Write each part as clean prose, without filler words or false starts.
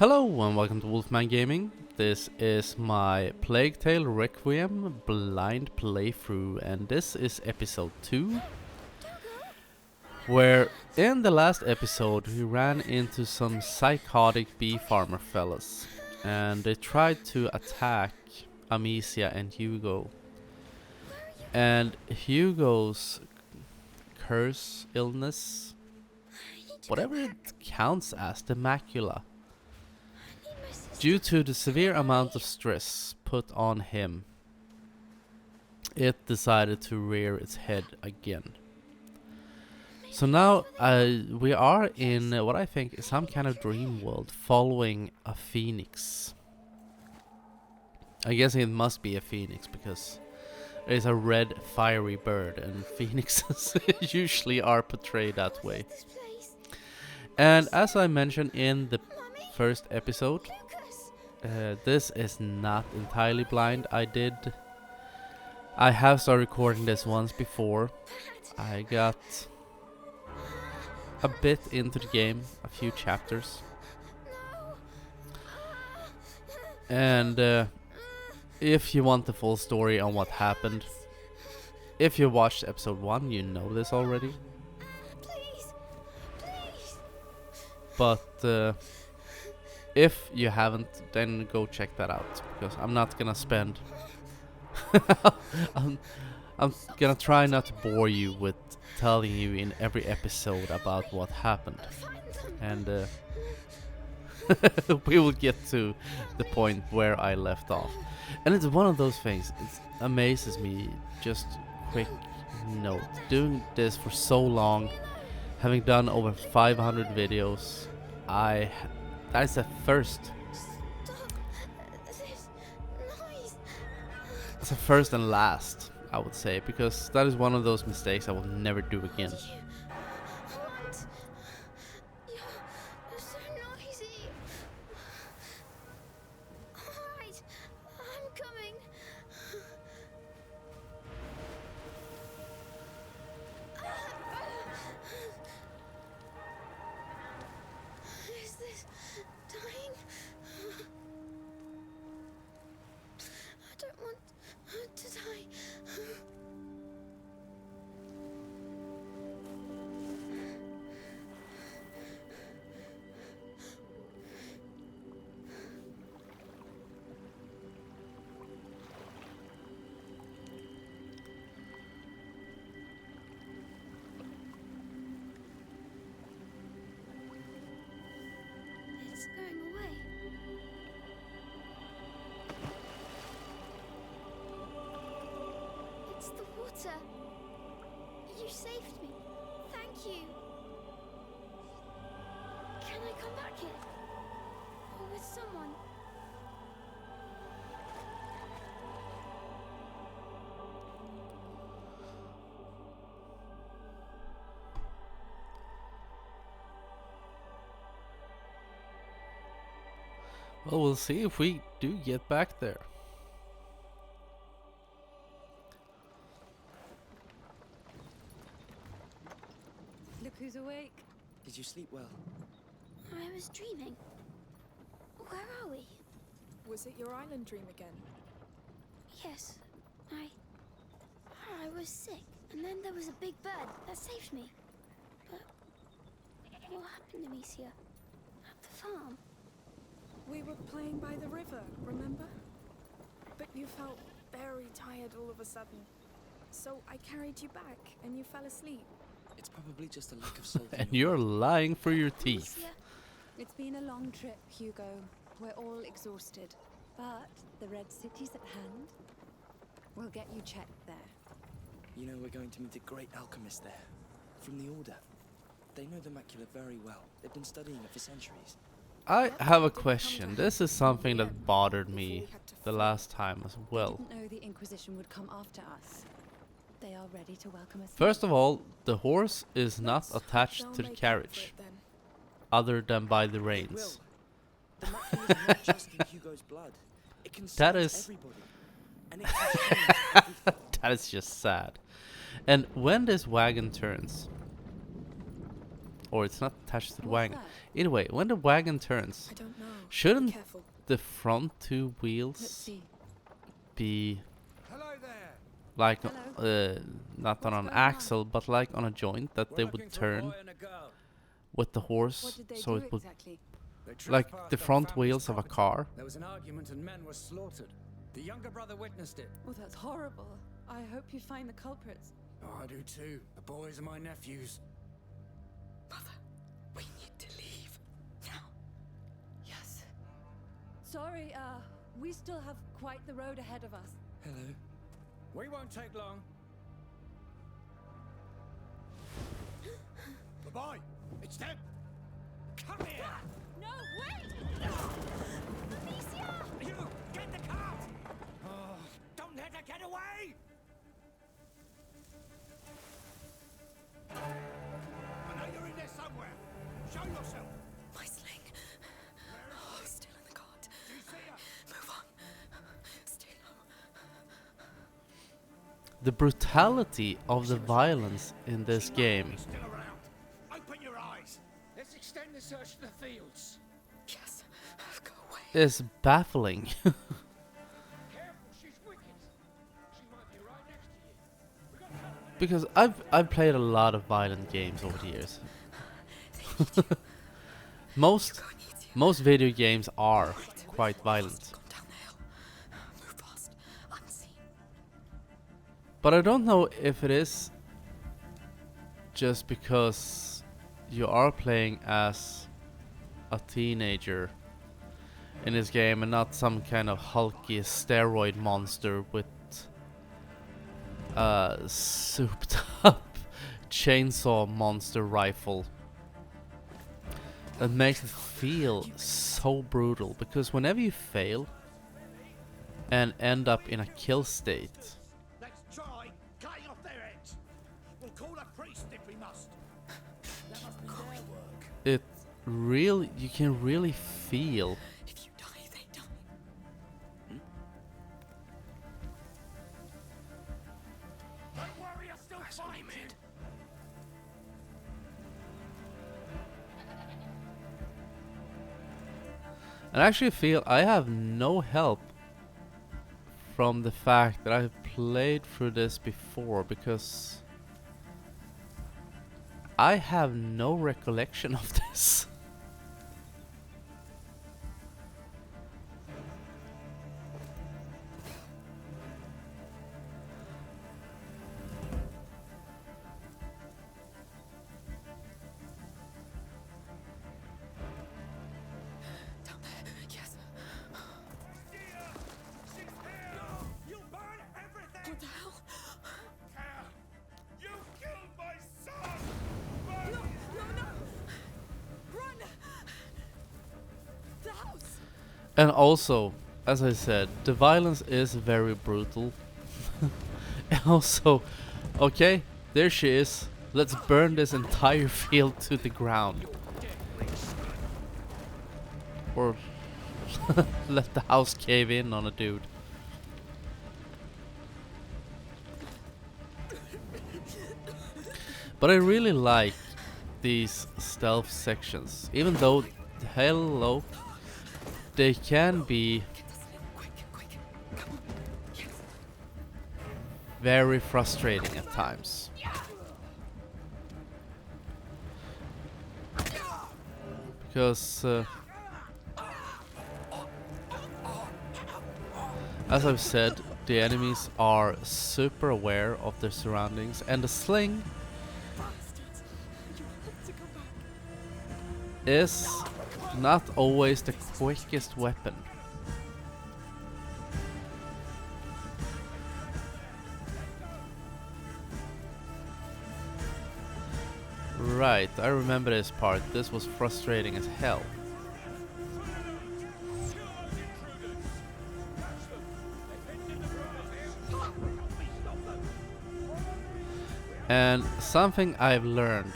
Hello and welcome to Wolfman Gaming. This is my Plague Tale Requiem blind playthrough, and this is episode 2, where in the last episode we ran into some psychotic bee farmer fellas and they tried to attack Amicia and Hugo. And Hugo's curse, illness, whatever it counts as, the Macula, due to the severe amount of stress put on him, it decided to rear its head again. So now we are in what I think is some kind of dream world following a phoenix. I guess it must be a phoenix because it is a red fiery bird and phoenixes usually are portrayed that way. And as I mentioned in the first episode, this is not entirely blind. I have started recording this once before. I got a bit into the game, a few chapters. And if you want the full story on what happened, if you watched episode 1, you know this already. But if you haven't, then go check that out, because I'm not gonna spend I'm gonna try not to bore you with telling you in every episode about what happened, and we will get to the point where I left off. And it's one of those things, it amazes me. Just quick note, doing this for so long, having done over 500 videos, that's a first. It's a first and last, I would say, because that is one of those mistakes I will never do again. It's going away. It's the water. You saved me. Thank you. Can I come back here? Or with someone? Well, we'll see if we do get back there. Look who's awake. Did you sleep well? I was dreaming. Where are we? Was it your island dream again? Yes, I was sick, and then there was a big bird that saved me. But what happened, Amicia? At the farm? We were playing by the river, remember? But you felt very tired all of a sudden. So I carried you back, and you fell asleep. It's probably just a lack of salt. And you're lying through your teeth. Amicia? It's been a long trip, Hugo. We're all exhausted. But the Red City's at hand. We'll get you checked there. You know, we're going to meet a great alchemist there. From the Order. They know the Macula very well. They've been studying it for centuries. I have a question. This is something that bothered me the last time as well. Didn't know the Inquisition would come after us. They are ready to welcome us. First of all, the horse is not attached to the carriage, other than by the reins. The Macula is not just in Hugo's blood. It can That silence is everybody. And it can change everything. that is just sad. And when this wagon turns, or it's not attached to the What's wagon. that? Anyway, when the wagon turns, I don't know. Shouldn't Careful. the front two Let's wheels see. be Hello there. like Hello. not on What's an going on? axle, but like on a joint that they would turn with the What horse, did they so do it would exactly? like the front wheels of a car. There was an argument and men were slaughtered. The younger brother witnessed it. Oh, that's horrible. I hope you find the culprits. Oh, I do too. The boys are my nephews. Mother, we need to leave. Now. Yes. Sorry, we still have quite the road ahead of us. Hello. We won't take long. Goodbye. It's them. Come here. No, wait! Amicia! You get the cart. Oh, don't let her get away. I know you're in there somewhere. Show yourself. My sling. Oh, still in the cart. Do you see her? Move on. Stay low. The brutality of the violence in this game He's still around. Open your eyes. Let's extend the search to the fields. Yes. Go away. is baffling. Careful, she's wicked. She might be right next to you. We got company. Because I've played a lot of violent games over the years. most most video games are quite violent. Come down the hill. Move fast. Unseen. But I don't know if it is just because you are playing as a teenager in this game and not some kind of hulky steroid monster with a souped up chainsaw monster rifle that makes it feel so brutal, because whenever you fail and end up in a kill state, Let's try cutting off their heads. We'll call a priest if we must. That must be their work. it really, you can really feel If you die, they die. Don't worry, I'll still fight. and I actually feel I have no help from the fact that I've played through this before, because I have no recollection of this. Down there. Yes. You burn everything. What the hell? You killed my son. No, no, no! Run! The house! And also, as I said, the violence is very brutal. And also, okay, there she is. Let's burn this entire field to the ground. Or let the house cave in on a dude. But I really like these stealth sections, even though, hello, they can be Quick, quick. Come on. Yes. very frustrating at times. Because, as I've said, the enemies are super aware of their surroundings, and the sling Bastards. You have to come back. is not always the quickest weapon. Right, I remember this part. This was frustrating as hell. And something I've learned: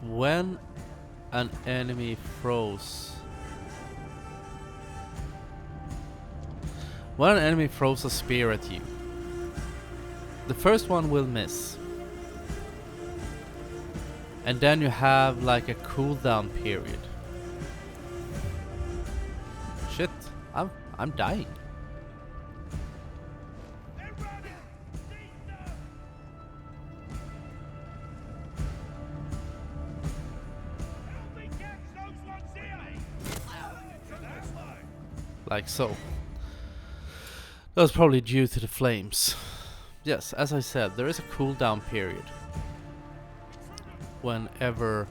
when an enemy throws a spear at you, the first one will miss, and then you have like a cooldown period I'm dying. They're running! Seize them! Help me catch those ones here! That's right. Like so. That was probably due to the flames. Yes, as I said, there is a cooldown period. Whenever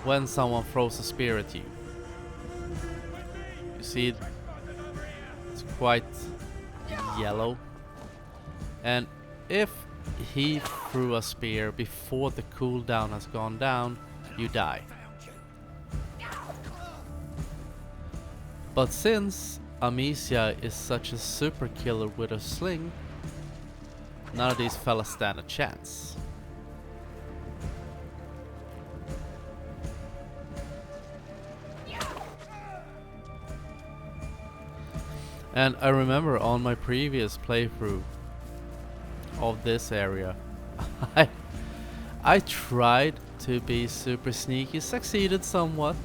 when someone throws a spear at you. You see it's quite yellow. And if he threw a spear before the cooldown has gone down, you die. But since Amicia is such a super killer with a sling, none of these fellas stand a chance. And I remember on my previous playthrough of this area, I tried to be super sneaky, succeeded somewhat.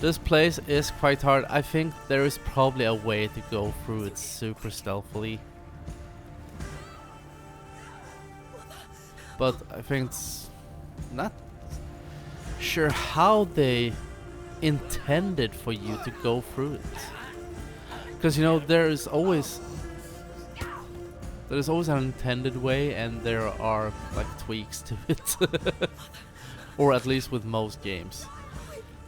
This place is quite hard. I think there is probably a way to go through it super stealthily. But I think it's not sure how they intended for you to go through it. Because you know there's always an intended way, and there are like tweaks to it. Or at least with most games.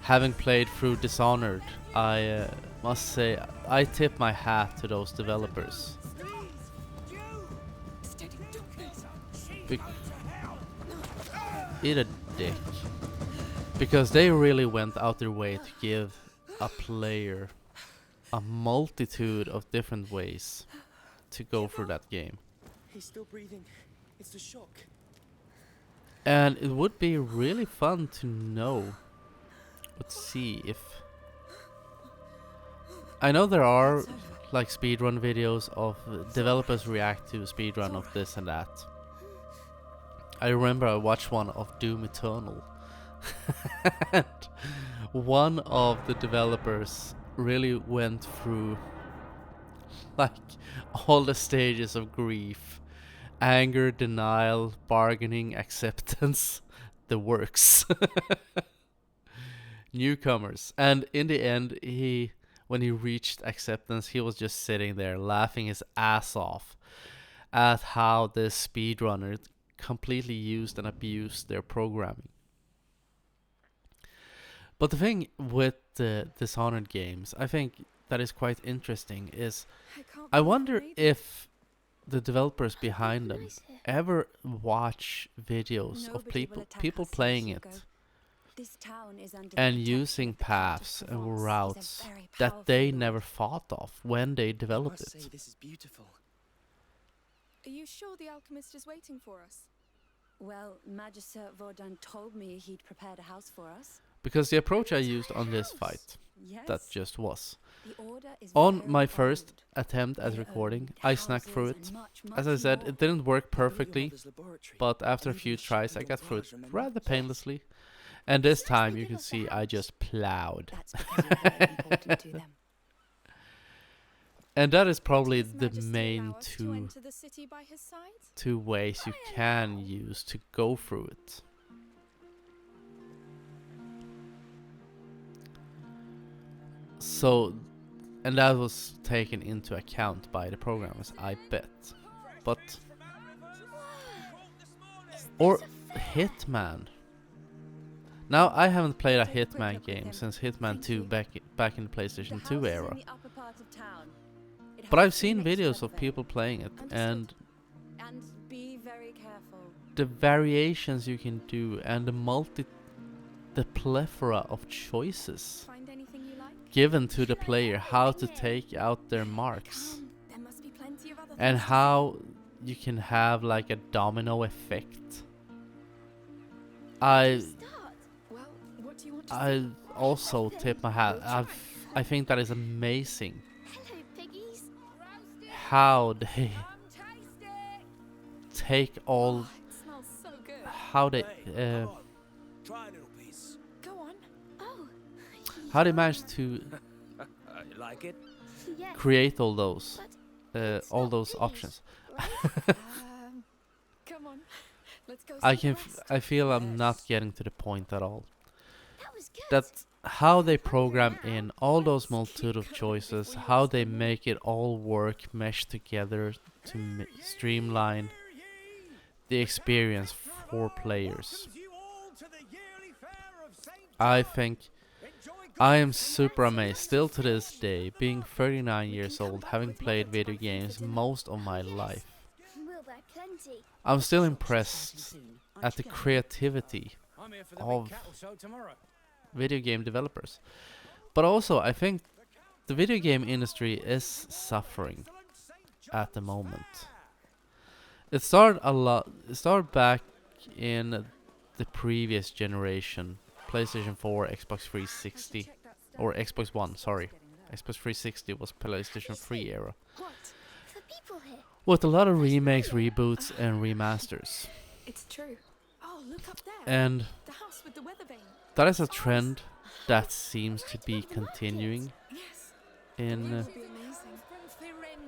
Having played through Dishonored, I must say I tip my hat to those developers. Eat a dick. Because they really went out their way to give a player a multitude of different ways to go through that game. He's still breathing. It's the shock. And it would be really fun to know. Let's see if... I know there are like speedrun videos of developers react to speedrun of this and that. I remember I watched one of Doom Eternal. And one of the developers really went through like all the stages of grief. Anger, denial, bargaining, acceptance. The works. Newcomers. And in the end, when he reached acceptance, he was just sitting there laughing his ass off at how this speedrunner completely used and abused their programming. But the thing with the Dishonored games, I think that is quite interesting, is I wonder if the developers behind them ever watch videos of people playing it and using paths and routes that they never thought of when they developed it. This is beautiful. Are you sure the alchemist is waiting for us? Well, Magister Vordan told me he'd prepared a house for us. Because the approach I used on this fight, Yes. that just was. The order is On very my first old. attempt at They recording, own I snuck houses through and it. much, As I much said, more. it didn't work I believe your perfectly, mother's laboratory. but after a And few even the tries ship I in got through it Dorage, remember? rather painlessly. And this time you can see I just plowed. That's because you're very important to them. And that is probably Does the Majesty main allow us to enter the city by his side? two ways you can use to go through it. So, and that was taken into account by the programmers, I bet. But, or Hitman. Now, I haven't played a Hitman game since Hitman 2 back in the PlayStation 2 era. But I've seen videos of people playing it, and be very careful. the variations you can do and the plethora of choices Find anything you like? given to the player how to take out their marks, Come, there must be plenty of other and things to how you can have like a domino effect. I start. Well, what do you want to I also tip my hat. I think that is amazing Hello, piggies. how they take all It smells so good. how they Hey, come on. Try a little piece. Go on. Oh. how they managed to You like it? Yes. create all those It's all not those finished, options. right? Come on. Let's go. I see can the f rest. I feel I'm not Yes. getting to the point at all. That was good. That how they program now, in all those let's multitude keep of going choices, before you how waste they more. make it all work, mesh together to streamline the experience for players. I think I am super amazed still to this day, being 39 years old, having played video games most of my life. We'll buy plenty. I'm still impressed at the creativity I'm here for the of big cattle show tomorrow. video game developers. But also, I think the video game industry is suffering at the moment. It started a lot. It started back in the previous generation, PlayStation 4, Xbox 360, or Xbox One. Sorry, Xbox 360 was PlayStation 3 era, What? The people here. with a lot of remakes, reboots, and remasters. It's true. Oh, look up there. And The house with the weather vane. that is a trend that seems to be continuing Yes. in That would be amazing.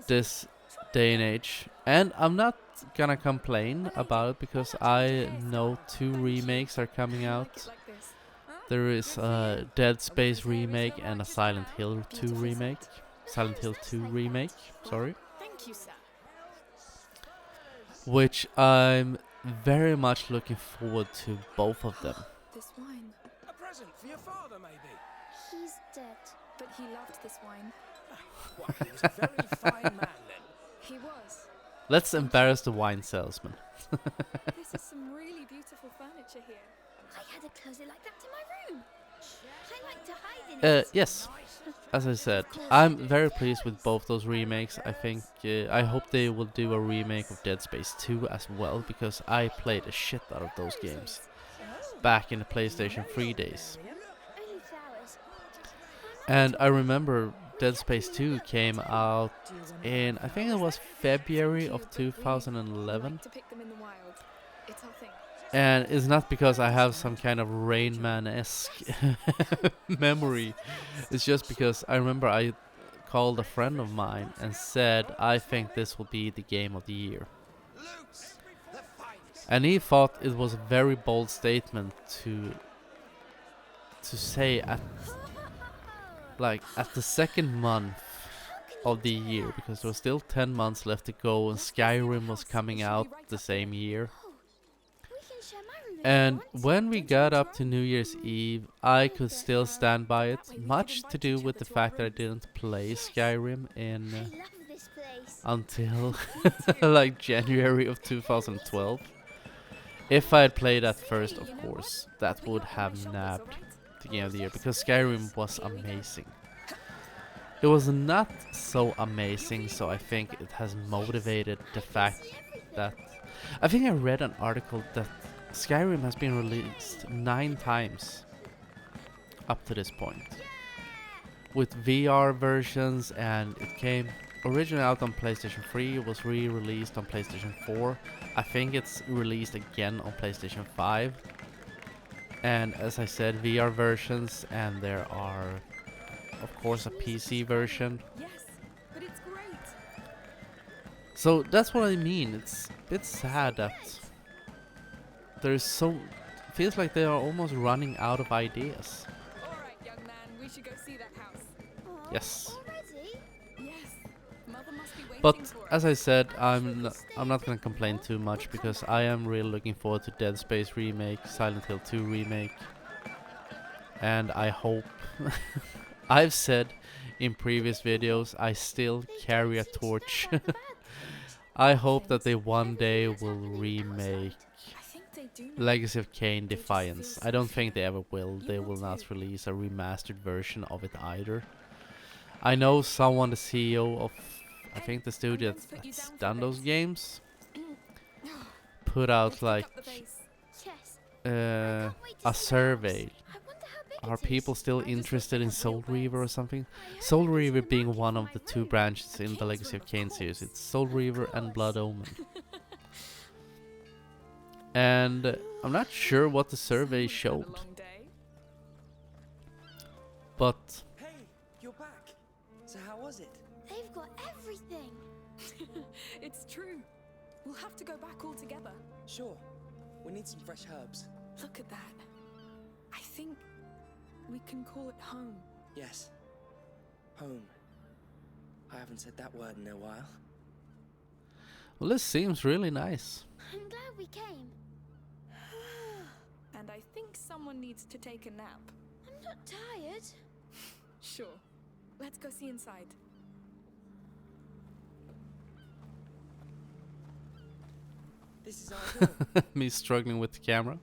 this day and age. And I'm not gonna complain about it because I know 2 remakes are coming I like it out. like this. Huh? There is a Dead Space remake and a Silent Hill 2 remake. Silent Hill 2 remake, sorry. Thank you, sir. Which I'm very much looking forward to both of them. This wine. A present for your father, maybe? He's dead. But he loved this wine. Well, he was a very fine man then. He was. Let's embarrass the wine salesman. This is some really beautiful furniture here. I had a closet like that in my room. I like to hide in it. Yes, as I said, I'm very pleased with both those remakes. I think, I hope they will do a remake of Dead Space 2 as well, because I played a shit out of those games back in the PlayStation 3 days. Only flowers. And I remember Dead Space 2 came out in, I think it was February of 2011. To pick them in the wild. It's our thing. And it's not because I have some kind of Rain Man-esque memory. It's just because I remember I called a friend of mine and said, I think this will be the game of the year. And he thought it was a very bold statement to say at the second month of the year, because there was still 10 months left to go and Skyrim was coming out the same year. We can share my room if And you want. when we Don't you got want up to one? New Year's Eve, I could still stand by it, much to do with the fact that I didn't play Skyrim I in love this place. until like January of 2012. If I had played that first, of course, that would have nabbed the game of the year, because Skyrim was amazing. It was not so amazing, so I think it has motivated the fact that I think I read an article that Skyrim has been released 9 times up to this point, with VR versions, and it came originally out on PlayStation 3, it was re-released on PlayStation 4, I think it's released again on PlayStation 5, and as I said, VR versions, and there are of course a PC version. Yes, but it's great. So that's what I mean. It's a bit sad that there's so feels like they are almost running out of ideas. All right, young man, we should go see that house. Aw, Yes. Already? Yes, mother must be waiting But for as us. I said, I'm not gonna complain too much, because I am really looking forward to Dead Space remake, Silent Hill 2 remake, and I hope I've said in previous videos I still carry a torch. I hope that they one day will remake I think they do know. Legacy of Kain Defiance. I don't think they ever will. They will not release a remastered version of it either. I know someone, the CEO of, I think the studio that's done those games, put out Let's like pick up the base. Yes. a survey. I wonder how big Are it is. people still just interested looked in at Soul real Reaver or birds. something? I heard Soul it was Reaver in the being market one in of my the 2 room. branches in the Kane's Legacy of room, Kain of series. course. It's Soul Reaver and Blood Omen. And I'm not sure what the survey Someone's had a showed, long day. but Hey, you're back. So how was it? They've got everything. It's true. We'll have to go back all together. Sure. We need some fresh herbs. Look at that. I think we can call it home. Yes. Home. I haven't said that word in a while. well, this seems really nice. I'm glad we came. And I think someone needs to take a nap. I'm not tired. Sure. Let's go see inside. This is our door. Me struggling with the camera.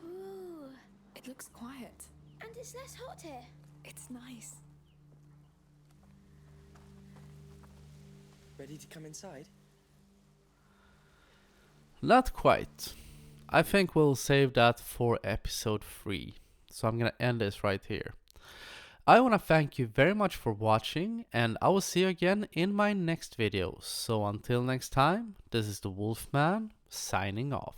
Ooh, It looks quiet. and it's less hot here. It's nice. Ready to come inside? Not quite. I think we'll save that for episode 3. So I'm gonna end this right here. I wanna thank you very much for watching, and I will see you again in my next video. So until next time, this is the Wolfman signing off.